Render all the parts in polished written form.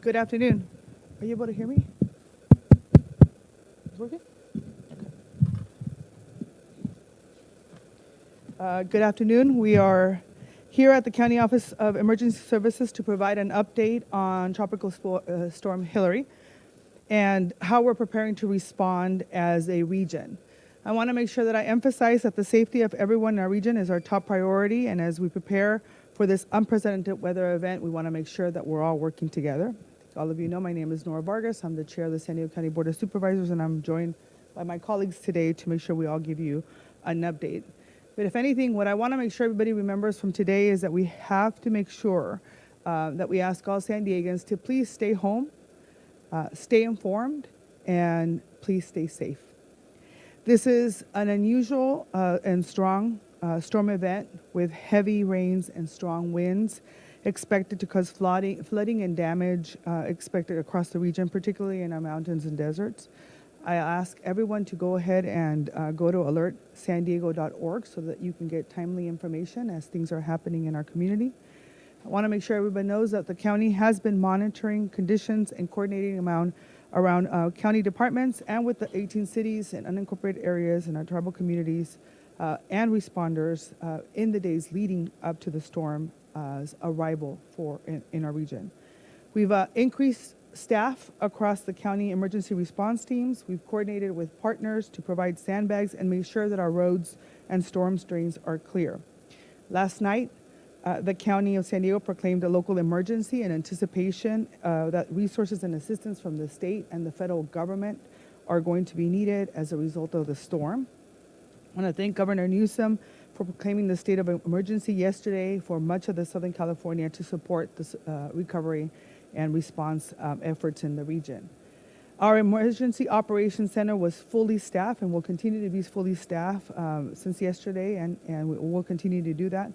Good afternoon. Are you able to hear me? It's working? Good afternoon. We are here at the County Office of Emergency Services to provide an update on Tropical Storm Hilary and how we're preparing to respond as a region. I want to make sure that I emphasize that the safety of everyone in our region is our top priority, and as we prepare for this unprecedented weather event, we want to make sure that we're all working together. All of you know my name is Nora Vargas. I'm the chair of the San Diego County Board of Supervisors, and I'm joined by my colleagues today to make sure we all give you an update. But if anything, what I want to make sure everybody remembers from today is that we have to make sure that we ask all San Diegans to please stay home, stay informed, and please stay safe. This is an unusual and strong storm event with heavy rains and strong winds expected to cause flooding and damage expected across the region, particularly in our mountains and deserts. I ask everyone to go ahead and go to alertsandiego.org so that you can get timely information as things are happening in our community. I want to make sure everybody knows that the county has been monitoring conditions and coordinating around county departments and with the 18 cities and unincorporated areas in our tribal communities and responders in the days leading up to the storm's arrival in our region. We've increased staff across the county emergency response teams. We've coordinated with partners to provide sandbags and make sure that our roads and storm drains are clear. Last night, the County of San Diego proclaimed a local emergency in anticipation that resources and assistance from the state and the federal government are going to be needed as a result of the storm. I want to thank Governor Newsom for proclaiming the state of emergency yesterday for much of the Southern California to support the recovery and response efforts in the region. Our Emergency Operations Center was fully staffed and will continue to be fully staffed since yesterday, and we will continue to do that.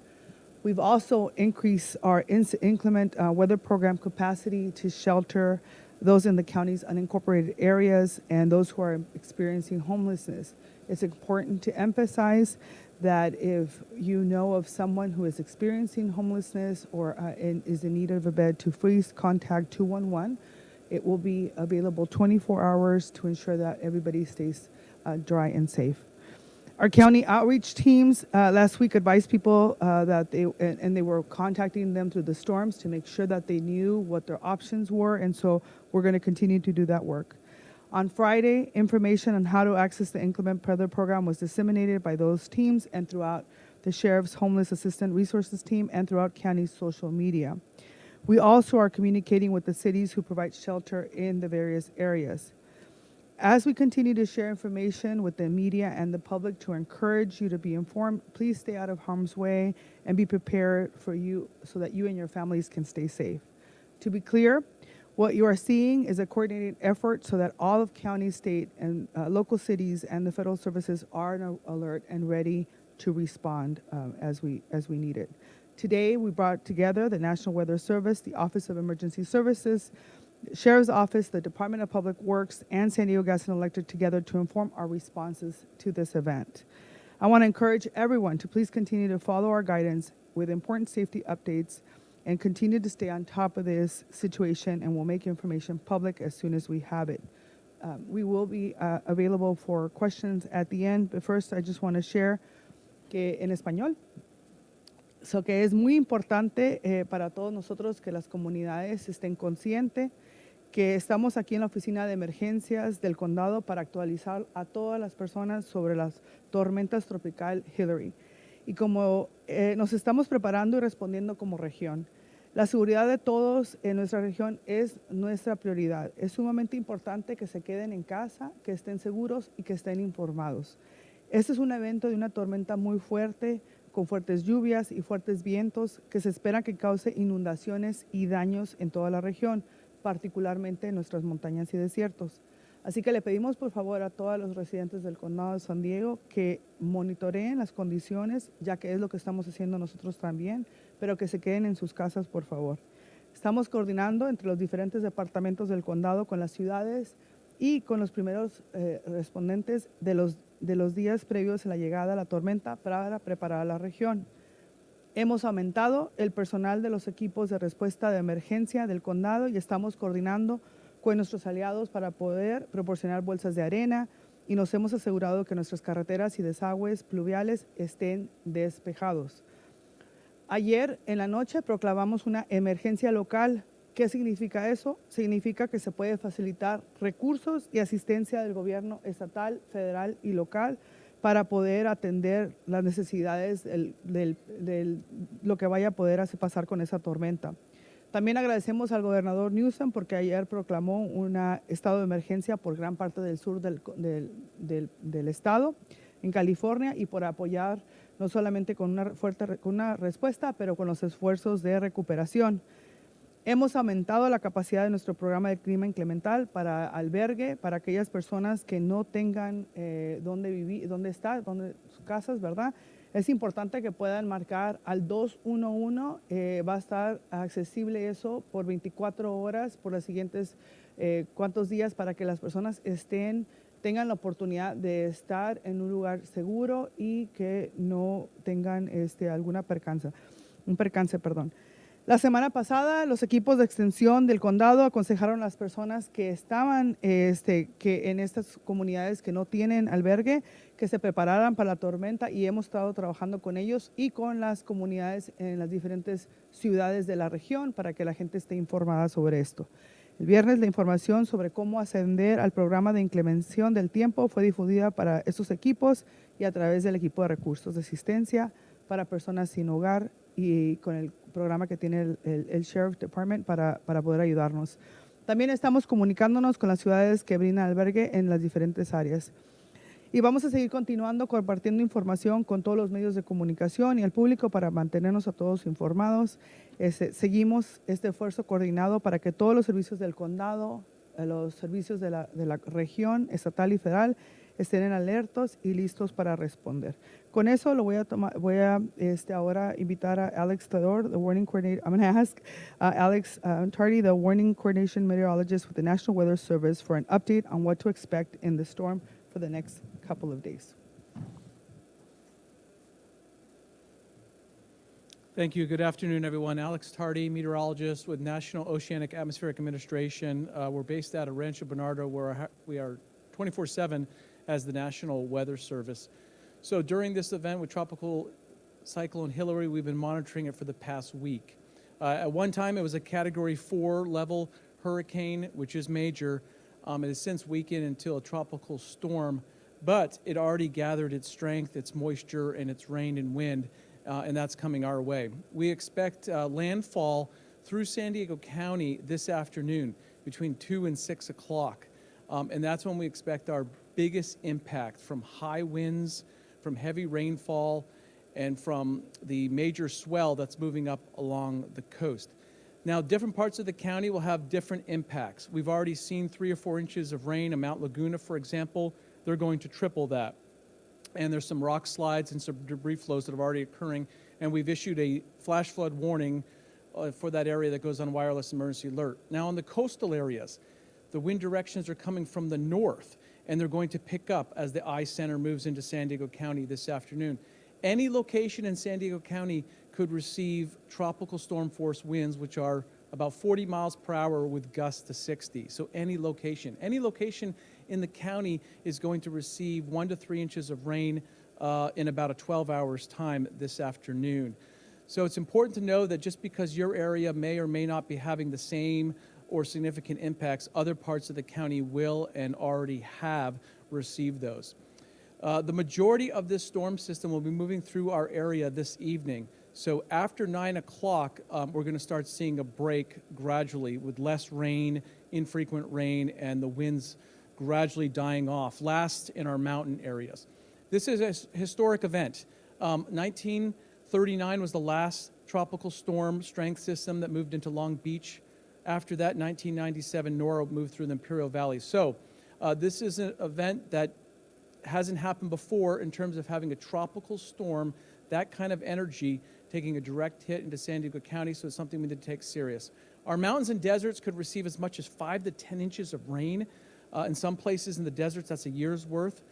We've also increased our inclement weather program capacity to shelter those in the county's unincorporated areas and those who are experiencing homelessness. It's important to emphasize that if you know of someone who is experiencing homelessness or is in need of a bed, to please contact 211. It will be available 24 hours to ensure that everybody stays dry and safe. Our county outreach teams last week advised people that they were contacting them through the storms to make sure that they knew what their options were, and so we're going to continue to do that work. On Friday, information on how to access the inclement weather program was disseminated by those teams and throughout the Sheriff's Homeless Assistant Resources Team and throughout county social media. We also are communicating with the cities who provide shelter in the various areas. As we continue to share information with the media and the public to encourage you to be informed, please stay out of harm's way and be prepared for you so that you and your families can stay safe. To be clear, what you are seeing is a coordinated effort so that all of county, state, and local cities and the federal services are on alert and ready to respond as we need it. Today, we brought together the National Weather Service, the Office of Emergency Services, Sheriff's Office, the Department of Public Works, and San Diego Gas and Electric together to inform our responses to this event. I want to encourage everyone to please continue to follow our guidance with important safety updates and continue to stay on top of this situation, and we'll make information public as soon as we have it. We will be available for questions at the end, but first I just want to share que en español. So que es muy importante para todos nosotros que las comunidades estén conscientes que estamos aquí en la oficina de emergencias del condado para actualizar a todas las personas sobre las tormentas tropical Hilary. Y como nos estamos preparando y respondiendo como región, la seguridad de todos en nuestra región es nuestra prioridad. Es sumamente importante que se queden en casa, que estén seguros y que estén informados. Este es un evento de una tormenta muy fuerte, con fuertes lluvias y fuertes vientos que se espera que cause inundaciones y daños en toda la región, particularmente en nuestras montañas y desiertos. Así que le pedimos por favor a todos los residentes del condado de San Diego que monitoreen las condiciones, ya que es lo que estamos haciendo nosotros también, pero que se queden en sus casas por favor. Estamos coordinando entre los diferentes departamentos del condado con las ciudades y con los primeros respondentes de los días previos a la llegada de la tormenta para preparar a la región. Hemos aumentado el personal de los equipos de respuesta de emergencia del condado y estamos coordinando con nuestros aliados para poder proporcionar bolsas de arena y nos hemos asegurado que nuestras carreteras y desagües pluviales estén despejados. Ayer en la noche proclamamos una emergencia local. ¿Qué significa eso? Significa que se puede facilitar recursos y asistencia del gobierno estatal, federal y local para poder atender las necesidades de lo que vaya a poder pasar con esa tormenta. También agradecemos al gobernador Newsom porque ayer proclamó un estado de emergencia por gran parte del sur del estado, en California, y por apoyar no solamente con una respuesta, pero con los esfuerzos de recuperación. Hemos aumentado la capacidad de nuestro programa de clima incremental para albergue, para aquellas personas que no tengan dónde vivir, sus casas, ¿verdad? Es importante que puedan marcar al 211, va a estar accesible eso por 24 horas por los siguientes cuantos días para que las personas tengan la oportunidad de estar en un lugar seguro y que no tengan alguna percance. La semana pasada, los equipos de extensión del condado aconsejaron a las personas que estaban que en estas comunidades que no tienen albergue, que se prepararan para la tormenta, y hemos estado trabajando con ellos y con las comunidades en las diferentes ciudades de la región para que la gente esté informada sobre esto. El viernes, la información sobre cómo ascender al programa de inclemencia del tiempo fue difundida para estos equipos y a través del equipo de recursos de asistencia para personas sin hogar y con el programa que tiene el Sheriff Department para poder ayudarnos. También estamos comunicándonos con las ciudades que brindan albergue en las diferentes áreas. Y vamos a seguir continuando compartiendo información con todos los medios de comunicación y el público para mantenernos a todos informados. Seguimos este esfuerzo coordinado para que todos los servicios del condado, los servicios de la región estatal y federal estén alertos y listos para responder. Con eso lo voy a ahora invitar a Alex Tador, the warning coordinator. I'm going to ask Alex Tardy, the warning coordination meteorologist with the National Weather Service, for an update on what to expect in the storm for the next couple of days. Thank you. Good afternoon, everyone. Alex Tardy, meteorologist with National Oceanic Atmospheric Administration. We're based out of Rancho Bernardo, where we are 24/7 as the National Weather Service. So during this event with Tropical Cyclone Hilary, we've been monitoring it for the past week. At one time, it was a Category 4 level hurricane, which is major. It has since weakened into a tropical storm, but it already gathered its strength, its moisture, and its rain and wind, and that's coming our way. We expect landfall through San Diego County this afternoon between 2 and 6 o'clock, and that's when we expect our biggest impact from high winds, from heavy rainfall, and from the major swell that's moving up along the coast. Now, different parts of the county will have different impacts. We've already seen 3 or 4 inches of rain in Mount Laguna, for example. They're going to triple that. And there's some rock slides and some debris flows that are already occurring, and we've issued a flash flood warning for that area that goes on wireless emergency alert. Now, in the coastal areas, the wind directions are coming from the north, and they're going to pick up as the eye center moves into San Diego County this afternoon. Any location in San Diego County could receive tropical storm force winds, which are about 40 miles per hour with gusts to 60. So any location in the county is going to receive 1 to 3 inches of rain in about a 12 hours time this afternoon. So it's important to know that just because your area may or may not be having the same or significant impacts, other parts of the county will and already have received those. The majority of this storm system will be moving through our area this evening. So after 9 o'clock, we're going to start seeing a break gradually with less rain, infrequent rain, and the winds gradually dying off, last in our mountain areas. This is a historic event. 1939 was the last tropical storm strength system that moved into Long Beach. After that, 1997, Nora moved through the Imperial Valley. So this is an event that hasn't happened before in terms of having a tropical storm, that kind of energy, taking a direct hit into San Diego County, so it's something we need to take serious. Our mountains and deserts could receive as much as 5 to 10 inches of rain. In some places in the deserts, that's a year's worth.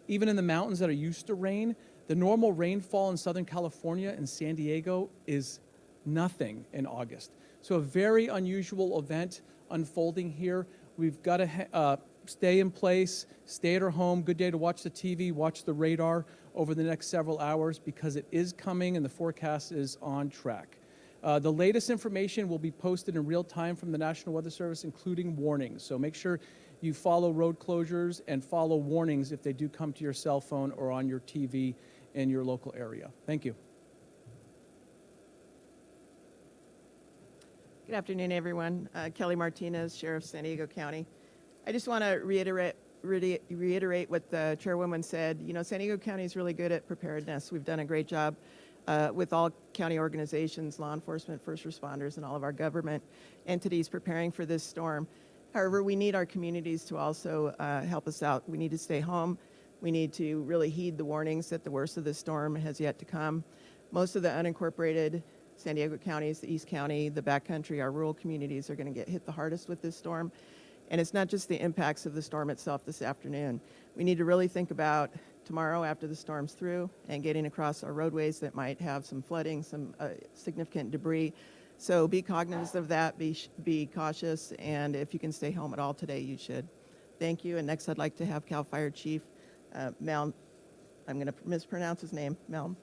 Even in the mountains that are used to rain, The normal rainfall in Southern California and San Diego is nothing in August. So a very unusual event unfolding here. We've got to stay in place, stay at our home. Good day to watch the TV, watch the radar over the next several hours because it is coming and the forecast is on track. The latest information will be posted in real time from the National Weather Service, including warnings. So make sure you follow road closures and follow warnings if they do come to your cell phone or on your TV in your local area. Thank you. Good afternoon, everyone. Kelly Martinez, Sheriff, San Diego County. I just want to reiterate what the chairwoman said. You know, San Diego County is really good at preparedness. We've done a great job with all county organizations, law enforcement, first responders, and all of our government entities preparing for this storm. However, we need our communities to also help us out. We need to stay home. We need to really heed the warnings that the worst of the storm has yet to come. Most of the unincorporated San Diego counties, the East County, the backcountry, our rural communities are going to get hit the hardest with this storm. And it's not just the impacts of the storm itself this afternoon. We need to really think about tomorrow after the storm's through and getting across our roadways that might have some flooding, some significant debris. So be cognizant of that, be cautious, and if you can stay home at all today, you should. Thank you. And next I'd like to have CAL FIRE Chief Mel, I'm going to mispronounce his name, Mel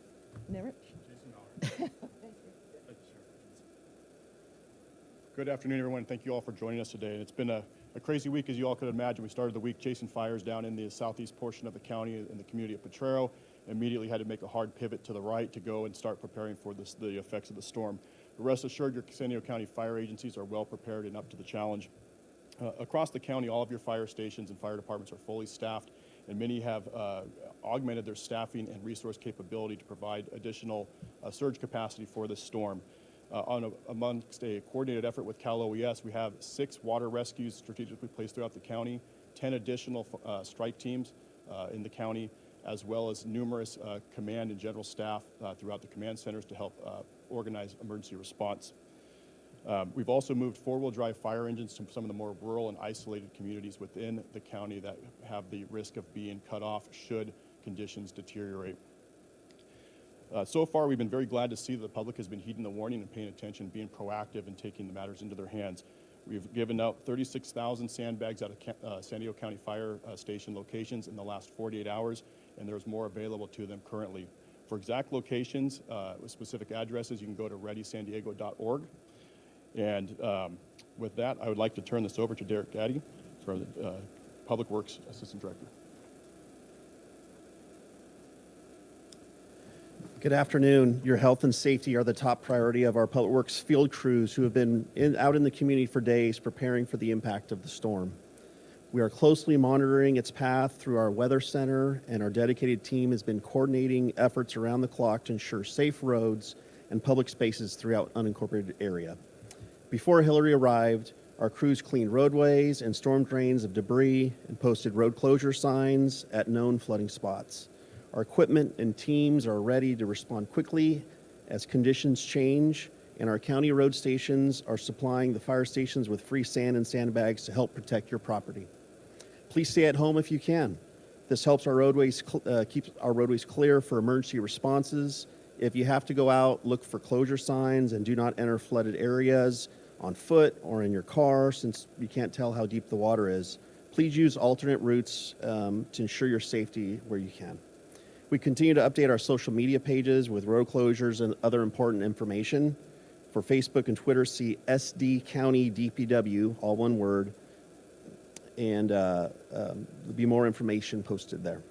Nivrich. Good afternoon, everyone. Thank you all for joining us today. And it's been a crazy week, as you all could imagine. We started the week chasing fires down in the southeast portion of the county in the community of Potrero. Immediately had to make a hard pivot to the right to go and start preparing for the effects of the storm. But rest assured, your San Diego County fire agencies are well prepared and up to the challenge. Across the county, all of your fire stations and fire departments are fully staffed, and many have augmented their staffing and resource capability to provide additional surge capacity for this storm. Amongst a coordinated effort with Cal OES, we have 6 water rescues strategically placed throughout the county, 10 additional strike teams in the county, as well as numerous command and general staff throughout the command centers to help organize emergency response. We've also moved four-wheel drive fire engines to some of the more rural and isolated communities within the county that have the risk of being cut off should conditions deteriorate. So far, we've been very glad to see that the public has been heeding the warning and paying attention, being proactive and taking the matters into their hands. We've given out 36,000 sandbags out of San Diego County fire station locations in the last 48 hours, and there's more available to them currently. For exact locations with specific addresses, you can go to readysandiego.org. And with that, I would like to turn this over to Derek Gaddy, for the Public Works Assistant Director. Good afternoon. Your health and safety are the top priority of our Public Works field crews who have been out in the community for days preparing for the impact of the storm. We are closely monitoring its path through our weather center, and our dedicated team has been coordinating efforts around the clock to ensure safe roads and public spaces throughout unincorporated area. Before Hilary arrived, our crews cleaned roadways and storm drains of debris and posted road closure signs at known flooding spots. Our equipment and teams are ready to respond quickly as conditions change, and our county road stations are supplying the fire stations with free sand and sandbags to help protect your property. Please stay at home if you can. This helps our roadways keeps our roadways clear for emergency responses. If you have to go out, look for closure signs and do not enter flooded areas on foot or in your car, since you can't tell how deep the water is. Please use alternate routes to ensure your safety where you can. We continue to update our social media pages with road closures and other important information. For Facebook and Twitter, see SD County DPW, all one word, and there'll be more information posted there.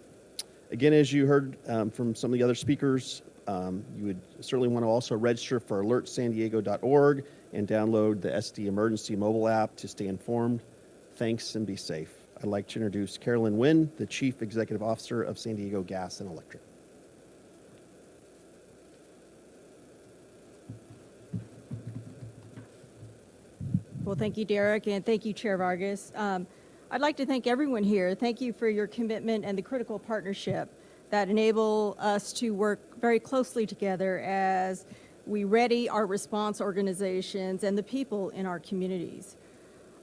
Again, as you heard from some of the other speakers, you would certainly want to also register for alertsandiego.org and download the SD Emergency mobile app to stay informed. Thanks and be safe. I'd like to introduce Carolyn Nguyen, the Chief Executive Officer of San Diego Gas and Electric. Well, thank you, Derek, and thank you, Chair Vargas. I'd like to thank everyone here. Thank you for your commitment and the critical partnership that enable us to work very closely together as we ready our response organizations and the people in our communities.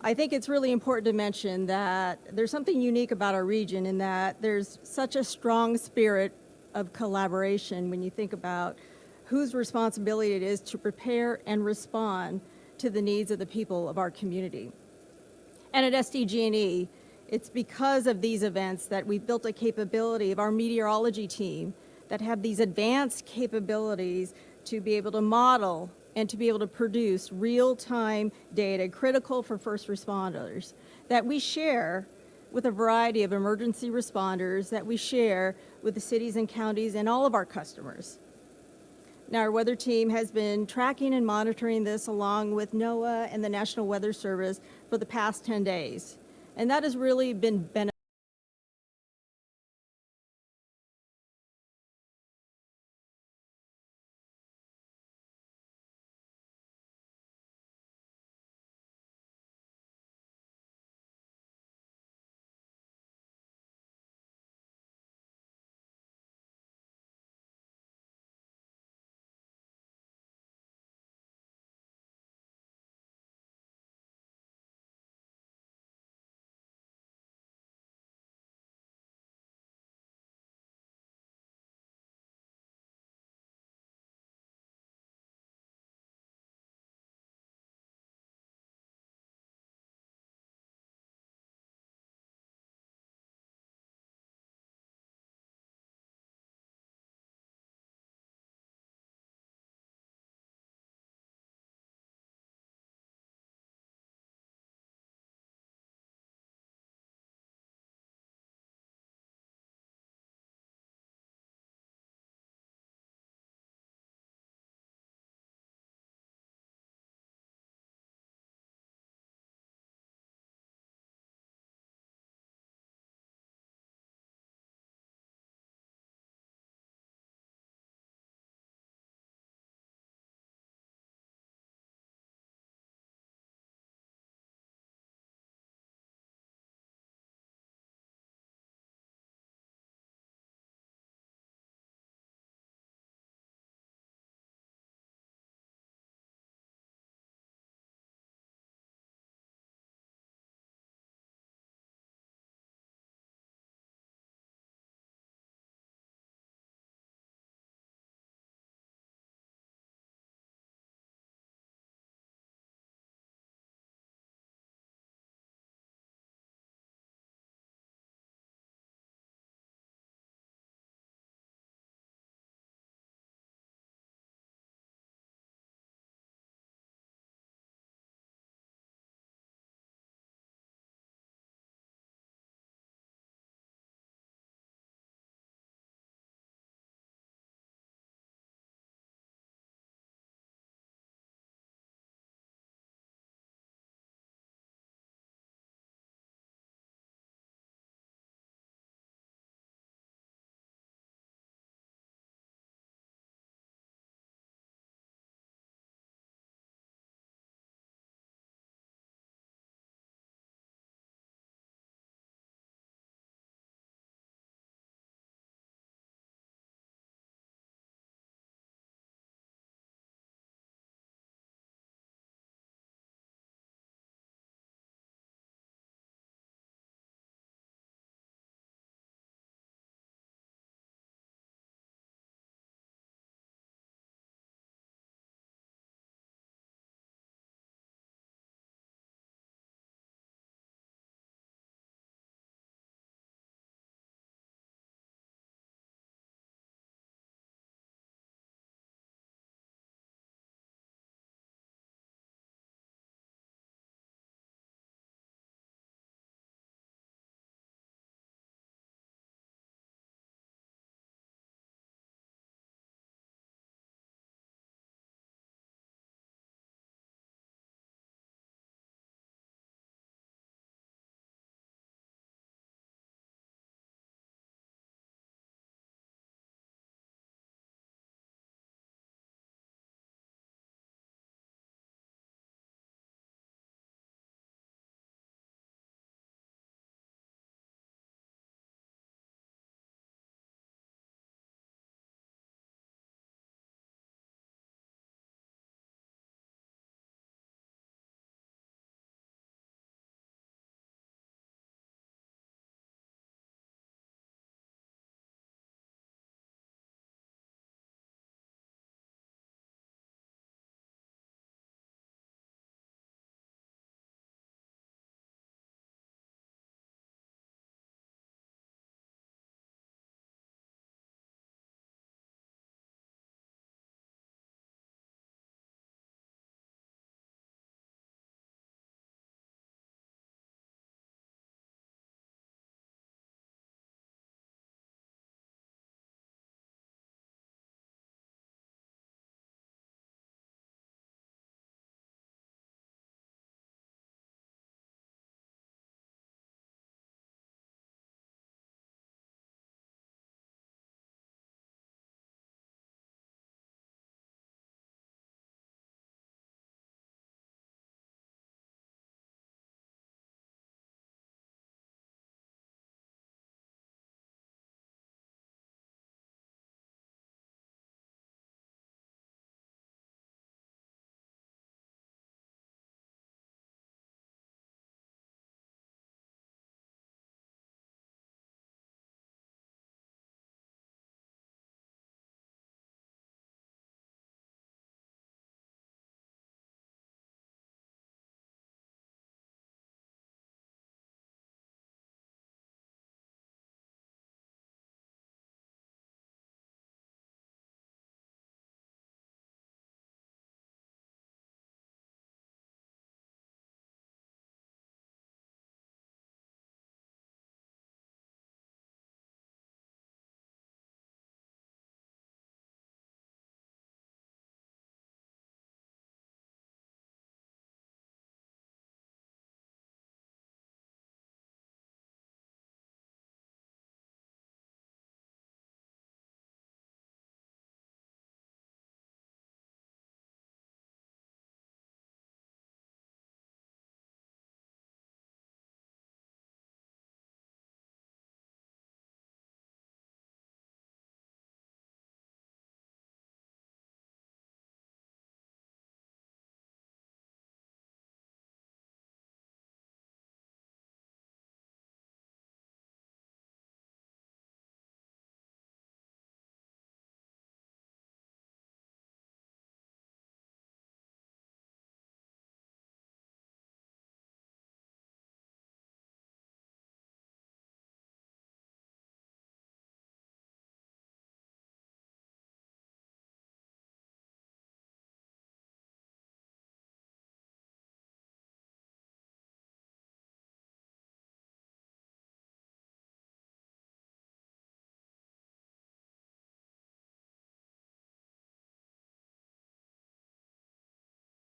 I think it's really important to mention that there's something unique about our region in that there's such a strong spirit of collaboration when you think about whose responsibility it is to prepare and respond to the needs of the people of our community. And at SDG&E, it's because of these events that we've built a capability of our meteorology team that have these advanced capabilities to be able to model and to be able to produce real-time data critical for first responders that we share with a variety of emergency responders, that we share with the cities and counties and all of our customers. Now, our weather team has been tracking and monitoring this along with NOAA and the National Weather Service for the past 10 days. And that has really been beneficial